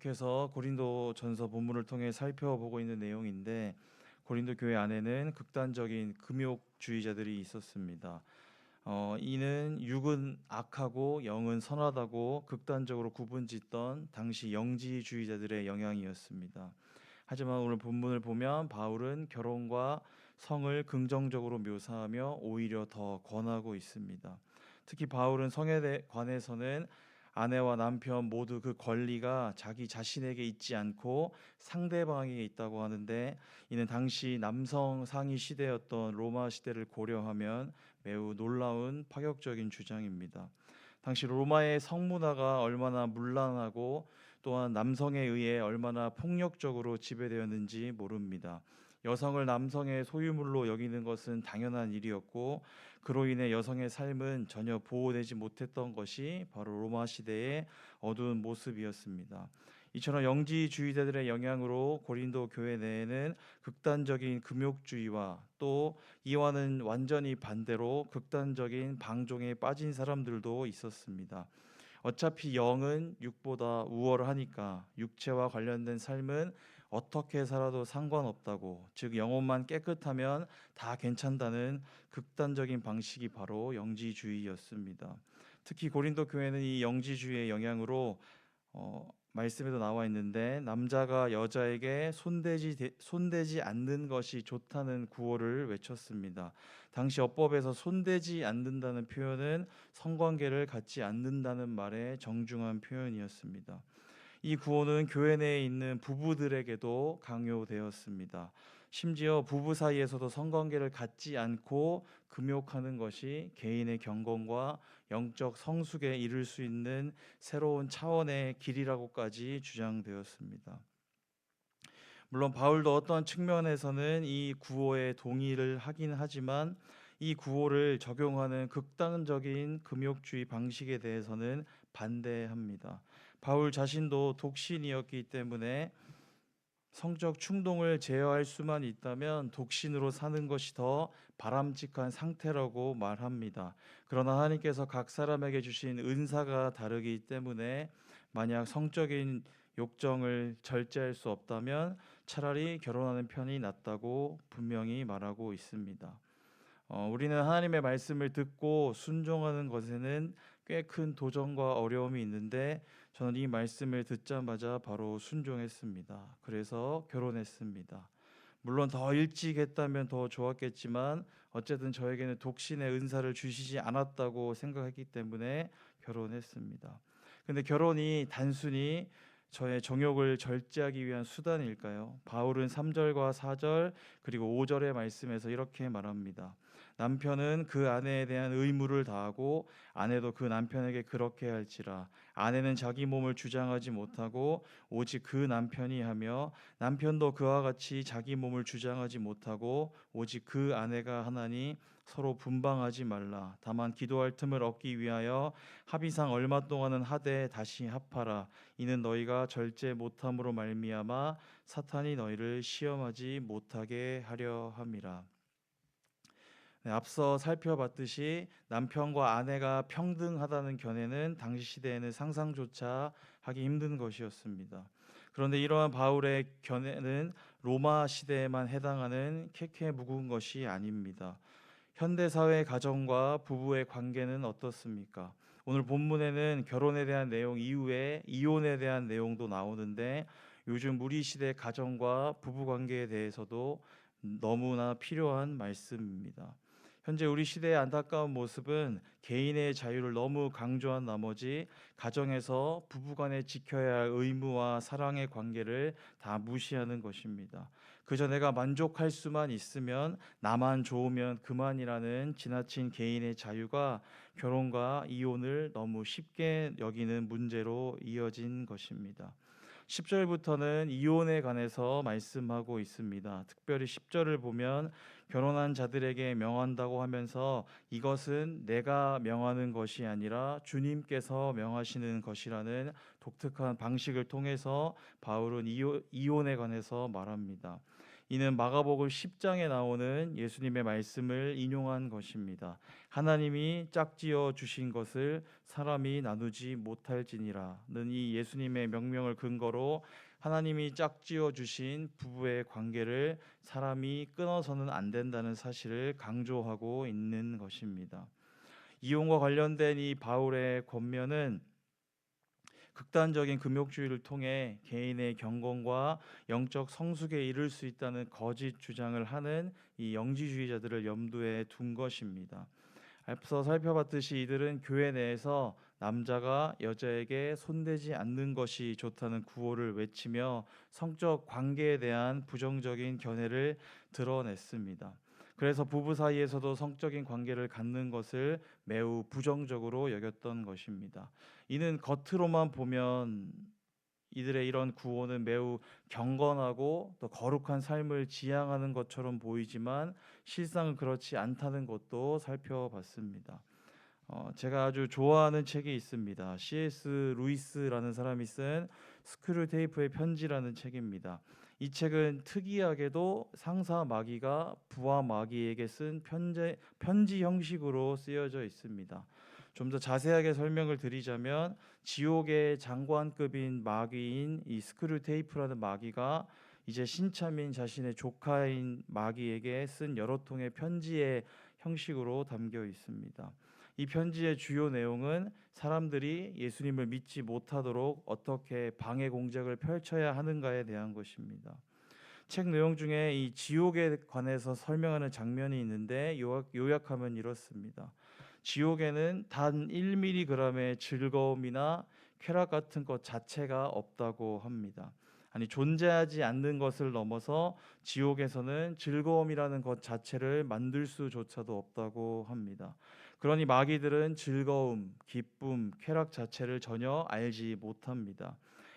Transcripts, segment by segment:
계속해서 고린도전서 본문을 통해 살펴보고 있는 내용인데 고린도 교회 안에는 극단적인 금욕주의자들이 있었습니다. 이는 육은 악하고 영은 선하다고 극단적으로 구분짓던 당시 영지주의자들의 영향이었습니다. 하지만 오늘 본문을 보면 바울은 결혼과 성을 긍정적으로 묘사하며 오히려 더 권하고 있습니다. 특히 바울은 성에 관해서는 아내와 남편 모두 그 권리가 자기 자신에게 있지 않고 상대방에게 있다고 하는데, 이는 당시 남성 상위 시대였던 로마 시대를 고려하면 매우 놀라운 파격적인 주장입니다. 당시 로마의 성문화가 얼마나 문란하고 또한 남성에 의해 얼마나 폭력적으로 지배되었는지 모릅니다. 여성을 남성의 소유물로 여기는 것은 당연한 일이었고, 그로 인해 여성의 삶은 전혀 보호되지 못했던 것이 바로 로마 시대의 어두운 모습이었습니다. 이처럼 영지주의자들의 영향으로 고린도 교회 내에는 극단적인 금욕주의와 또 이와는 완전히 반대로 극단적인 방종에 빠진 사람들도 있었습니다. 어차피 영은 육보다 우월하니까 육체와 관련된 삶은 어떻게 살아도 상관없다고, 즉 영혼만 깨끗하면 다 괜찮다는 극단적인 방식이 바로 영지주의였습니다. 특히 고린도 교회는 이 영지주의의 영향으로 말씀에도 나와 있는데, 남자가 여자에게 손대지 않는 것이 좋다는 구호를 외쳤습니다. 당시 어법에서 손대지 않는다는 표현은 성관계를 갖지 않는다는 말의 정중한 표현이었습니다. 이 구호는 교회 내에 있는 부부들에게도 강요되었습니다. 심지어 부부 사이에서도 성관계를 갖지 않고 금욕하는 것이 개인의 경건과 영적 성숙에 이를 수 있는 새로운 차원의 길이라고까지 주장되었습니다. 물론 바울도 어떤 측면에서는 이 구호에 동의를 하긴 하지만 이 구호를 적용하는 극단적인 금욕주의 방식에 대해서는 반대합니다. 바울 자신도 독신이었기 때문에 성적 충동을 제어할 수만 있다면 독신으로 사는 것이 더 바람직한 상태라고 말합니다. 그러나 하나님께서 각 사람에게 주신 은사가 다르기 때문에 만약 성적인 욕정을 절제할 수 없다면 차라리 결혼하는 편이 낫다고 분명히 말하고 있습니다. 우리는 하나님의 말씀을 듣고 순종하는 것에는 꽤 큰 도전과 어려움이 있는데, 저는 이 말씀을 듣자마자 바로 순종했습니다. 그래서 결혼했습니다. 물론 더 일찍 했다면 더 좋았겠지만 어쨌든 저에게는 독신의 은사를 주시지 않았다고 생각했기 때문에 결혼했습니다. 근데 결혼이 단순히 저의 정욕을 절제하기 위한 수단일까요? 바울은 3절과 4절 그리고 5절의 말씀에서 이렇게 말합니다. 남편은 그 아내에 대한 의무를 다하고 아내도 그 남편에게 그렇게 할지라. 아내는 자기 몸을 주장하지 못하고 오직 그 남편이 하며, 남편도 그와 같이 자기 몸을 주장하지 못하고 오직 그 아내가 하나니 서로 분방하지 말라. 다만 기도할 틈을 얻기 위하여 합의상 얼마 동안은 하되 다시 합하라. 이는 너희가 절제 못함으로 말미암아 사탄이 너희를 시험하지 못하게 하려 함이라. 네, 앞서 살펴봤듯이 남편과 아내가 평등하다는 견해는 당시 시대에는 상상조차 하기 힘든 것이었습니다. 그런데 이러한 바울의 견해는 로마 시대에만 해당하는 캐캐묵은 것이 아닙니다. 현대사회 가정과 부부의 관계는 어떻습니까? 오늘 본문에는 결혼에 대한 내용 이후에 이혼에 대한 내용도 나오는데, 요즘 우리 시대 가정과 부부 관계에 대해서도 너무나 필요한 말씀입니다. 현재 우리 시대의 안타까운 모습은 개인의 자유를 너무 강조한 나머지 가정에서 부부간에 지켜야 할 의무와 사랑의 관계를 다 무시하는 것입니다. 그저 내가 만족할 수만 있으면, 나만 좋으면 그만이라는 지나친 개인의 자유가 결혼과 이혼을 너무 쉽게 여기는 문제로 이어진 것입니다. 10절부터는 이혼에 관해서 말씀하고 있습니다. 특별히 10절을 보면 결혼한 자들에게 명한다고 하면서 이것은 내가 명하는 것이 아니라 주님께서 명하시는 것이라는 독특한 방식을 통해서 바울은 이혼에 관해서 말합니다. 이는 마가복음 10장에 나오는 예수님의 말씀을 인용한 것입니다. 하나님이 짝지어 주신 것을 사람이 나누지 못할지니라는 이 예수님의 명령을 근거로 하나님이 짝지어 주신 부부의 관계를 사람이 끊어서는 안 된다는 사실을 강조하고 있는 것입니다. 이혼과 관련된 이 바울의 권면은 극단적인 금욕주의를 통해 개인의 경건과 영적 성숙에 이를 수 있다는 거짓 주장을 하는 이 영지주의자들을 염두에 둔 것입니다. 앞서 살펴봤듯이 이들은 교회 내에서 남자가 여자에게 손대지 않는 것이 좋다는 구호를 외치며 성적 관계에 대한 부정적인 견해를 드러냈습니다. 그래서 부부 사이에서도 성적인 관계를 갖는 것을 매우 부정적으로 여겼던 것입니다. 이는 겉으로만 보면 이들의 이런 구호는 매우 경건하고 또 거룩한 삶을 지향하는 것처럼 보이지만 실상은 그렇지 않다는 것도 살펴봤습니다. 제가 아주 좋아하는 책이 있습니다. C.S. 루이스라는 사람이 쓴 스크류테이프의 편지라는 책입니다. 이 책은 특이하게도 상사 마귀가 부하 마귀에게 쓴 편지 형식으로 쓰여져 있습니다. 좀 더 자세하게 설명을 드리자면 지옥의 장관급인 마귀인 이 스크류테이프라는 마귀가 이제 신참인 자신의 조카인 마귀에게 쓴 여러 통의 편지의 형식으로 담겨 있습니다. 이 편지의 주요 내용은 사람들이 예수님을 믿지 못하도록 어떻게 방해 공작을 펼쳐야 하는가에 대한 것입니다. 책 내용 중에 이 지옥에 관해서 설명하는 장면이 있는데 요약하면 이렇습니다. 지옥에는 단 1mg의 즐거움이나 쾌락 같은 것 자체가 없다고 합니다. 아니 존재하지 않는 것을 넘어서 지옥에서는 즐거움이라는 것 자체를 만들 수조차도 없다고 합니다. 그러니 마귀들은 즐거움, 기쁨, 쾌락 자체를 전혀 알지 못합니다.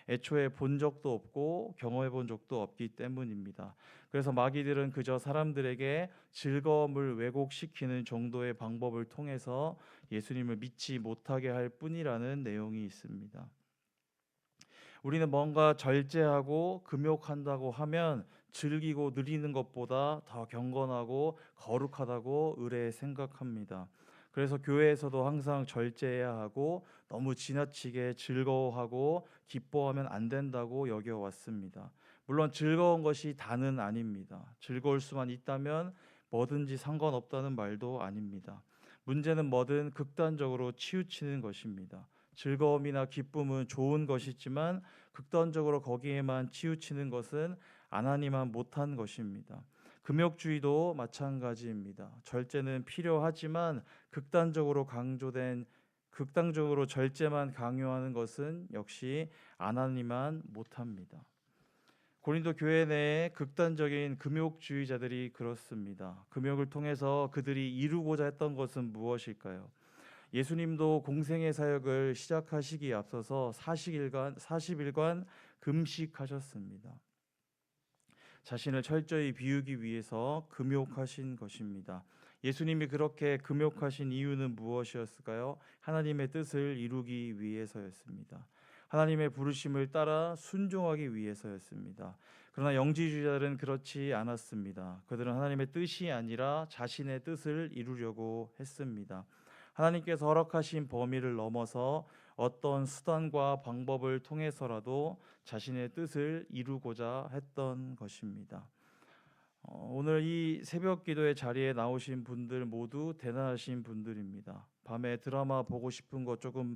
애초에 본 적도 없고 경험해 본 적도 없기 때문입니다. 그래서 마귀들은 그저 사람들에게 즐거움을 왜곡시키는 정도의 방법을 통해서 예수님을 믿지 못하게 할 뿐이라는 내용이 있습니다. 우리는 뭔가 절제하고 금욕한다고 하면 즐기고 누리는 것보다 더 경건하고 거룩하다고 의뢰 생각합니다. 그래서 교회에서도 항상 절제해야 하고 너무 지나치게 즐거워하고 기뻐하면 안 된다고 여겨왔습니다. 물론 즐거운 것이 다는 아닙니다. 즐거울 수만 있다면 뭐든지 상관없다는 말도 아닙니다. 문제는 뭐든 극단적으로 치우치는 것입니다. 즐거움이나 기쁨은 좋은 것이지만 극단적으로 거기에만 치우치는 것은 하나님만 못한 것입니다. 금욕주의도 마찬가지입니다. 절제는 필요하지만 극단적으로 절제만 강요하는 것은 역시 하나님만 못합니다. 고린도 교회 내에 극단적인 금욕주의자들이 그렇습니다. 금욕을 통해서 그들이 이루고자 했던 것은 무엇일까요? 예수님도 공생의 사역을 시작하시기에 앞서서 40일간 금식하셨습니다. 자신을 철저히 비우기 위해서 금욕하신 것입니다. 예수님이 그렇게 금욕하신 이유는 무엇이었을까요? 하나님의 뜻을 이루기 위해서였습니다. 하나님의 부르심을 따라 순종하기 위해서였습니다. 그러나 영지주의자들은 그렇지 않았습니다. 그들은 하나님의 뜻이 아니라 자신의 뜻을 이루려고 했습니다. 하나님께서 허락하신 범위를 넘어서 어떤 수단과 방법을 통해서라도 자신의 뜻을 이루고자 했던 것입니다. 오늘 이 새벽 기도의 자리에 나오신 분들 모두 대단하신 분들입니다. 밤에 드라마 보고 싶은 것 조금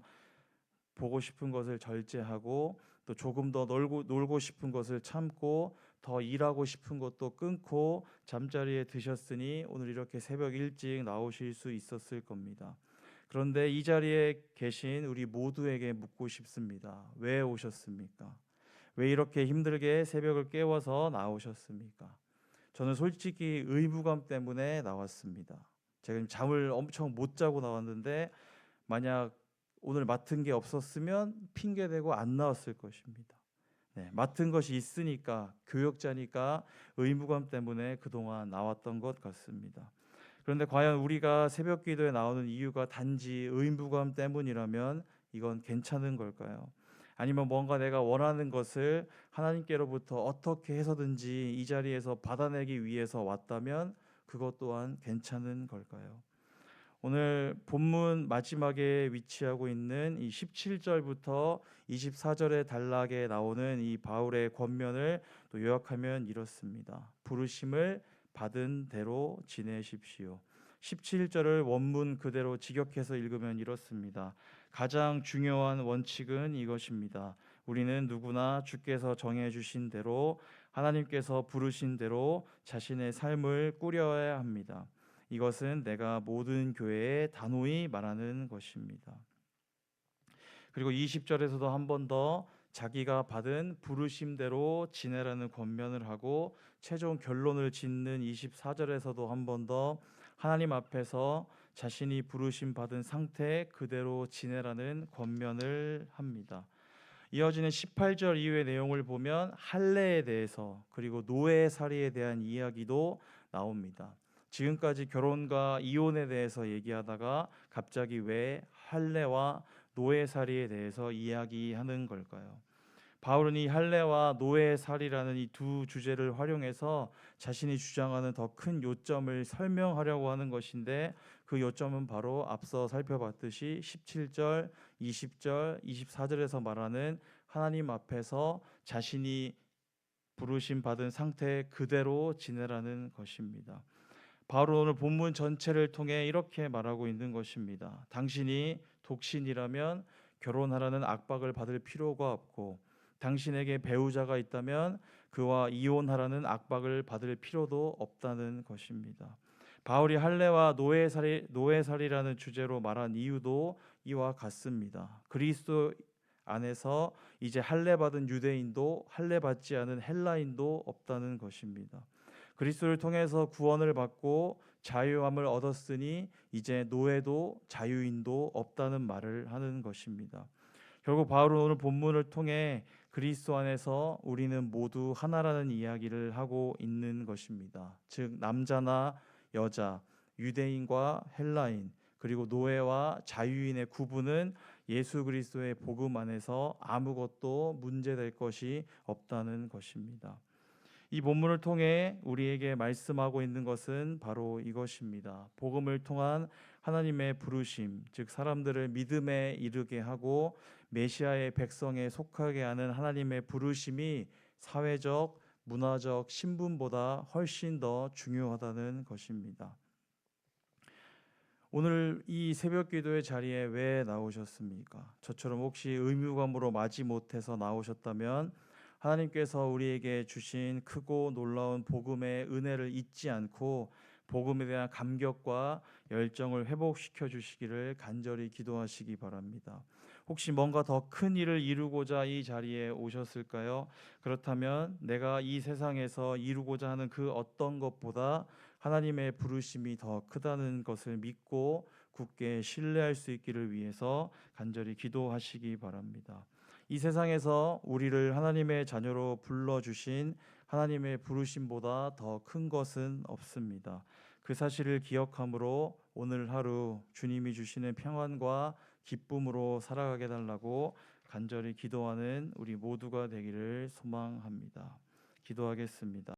보고 싶은 것을 절제하고 또 조금 더 놀고 싶은 것을 참고 더 일하고 싶은 것도 끊고 잠자리에 드셨으니 오늘 이렇게 새벽 일찍 나오실 수 있었을 겁니다. 그런데 이 자리에 계신 우리 모두에게 묻고 싶습니다. 왜 오셨습니까? 왜 이렇게 힘들게 새벽을 깨워서 나오셨습니까? 저는 솔직히 의무감 때문에 나왔습니다. 제가 잠을 엄청 못 자고 나왔는데 만약 오늘 맡은 게 없었으면 핑계대고 안 나왔을 것입니다. 네, 맡은 것이 있으니까 교역자니까 의무감 때문에 그동안 나왔던 것 같습니다. 그런데 과연 우리가 새벽 기도에 나오는 이유가 단지 의무감 때문이라면 이건 괜찮은 걸까요? 아니면 뭔가 내가 원하는 것을 하나님께로부터 어떻게 해서든지 이 자리에서 받아내기 위해서 왔다면 그것 또한 괜찮은 걸까요? 오늘 본문 마지막에 위치하고 있는 이 17절부터 24절의 단락에 나오는 이 바울의 권면을 또 요약하면 이렇습니다. 부르심을 받은 대로 지내십시오. 17절을 원문 그대로 직역해서 읽으면 이렇습니다. 가장 중요한 원칙은 이것입니다. 우리는 누구나 주께서 정해 주신 대로 하나님께서 부르신 대로 자신의 삶을 꾸려야 합니다. 이것은 내가 모든 교회에 단호히 말하는 것입니다. 그리고 20절에서도 한 번 더 자기가 받은 부르심대로 지내라는 권면을 하고 최종 결론을 짓는 24절에서도 한 번 더 하나님 앞에서 자신이 부르심 받은 상태 그대로 지내라는 권면을 합니다. 이어지는 18절 이후의 내용을 보면 할례에 대해서 그리고 노예살이에 대한 이야기도 나옵니다. 지금까지 결혼과 이혼에 대해서 얘기하다가 갑자기 왜 할례와 노예살이에 대해서 이야기하는 걸까요? 바울은 이 할례와 노예살이라는 이 두 주제를 활용해서 자신이 주장하는 더 큰 요점을 설명하려고 하는 것인데 그 요점은 바로 앞서 살펴봤듯이 17절, 20절, 24절에서 말하는 하나님 앞에서 자신이 부르심 받은 상태 그대로 지내라는 것입니다. 바울은 오늘 본문 전체를 통해 이렇게 말하고 있는 것입니다. 당신이 독신이라면 결혼하라는 압박을 받을 필요가 없고 당신에게 배우자가 있다면 그와 이혼하라는 압박을 받을 필요도 없다는 것입니다. 바울이 할례와 노예살이라는 주제로 말한 이유도 이와 같습니다. 그리스도 안에서 이제 할례 받은 유대인도 할례 받지 않은 헬라인도 없다는 것입니다. 그리스도를 통해서 구원을 받고 자유함을 얻었으니 이제 노예도 자유인도 없다는 말을 하는 것입니다. 결국 바울은 오늘 본문을 통해 그리스도 안에서 우리는 모두 하나라는 이야기를 하고 있는 것입니다. 즉 남자나 여자, 유대인과 헬라인, 그리고 노예와 자유인의 구분은 예수 그리스도의 복음 안에서 아무것도 문제될 것이 없다는 것입니다. 이 본문을 통해 우리에게 말씀하고 있는 것은 바로 이것입니다. 복음을 통한 하나님의 부르심, 즉 사람들을 믿음에 이르게 하고 메시아의 백성에 속하게 하는 하나님의 부르심이 사회적, 문화적 신분보다 훨씬 더 중요하다는 것입니다. 오늘 이 새벽 기도의 자리에 왜 나오셨습니까? 저처럼 혹시 의무감으로 마지 못해서 나오셨다면 하나님께서 우리에게 주신 크고 놀라운 복음의 은혜를 잊지 않고 복음에 대한 감격과 열정을 회복시켜 주시기를 간절히 기도하시기 바랍니다. 혹시 뭔가 더 큰 일을 이루고자 이 자리에 오셨을까요? 그렇다면 내가 이 세상에서 이루고자 하는 그 어떤 것보다 하나님의 부르심이 더 크다는 것을 믿고 굳게 신뢰할 수 있기를 위해서 간절히 기도하시기 바랍니다. 이 세상에서 우리를 하나님의 자녀로 불러주신 하나님의 부르심보다 더 큰 것은 없습니다. 그 사실을 기억함으로 오늘 하루 주님이 주시는 평안과 기쁨으로 살아가게 달라고 간절히 기도하는 우리 모두가 되기를 소망합니다. 기도하겠습니다.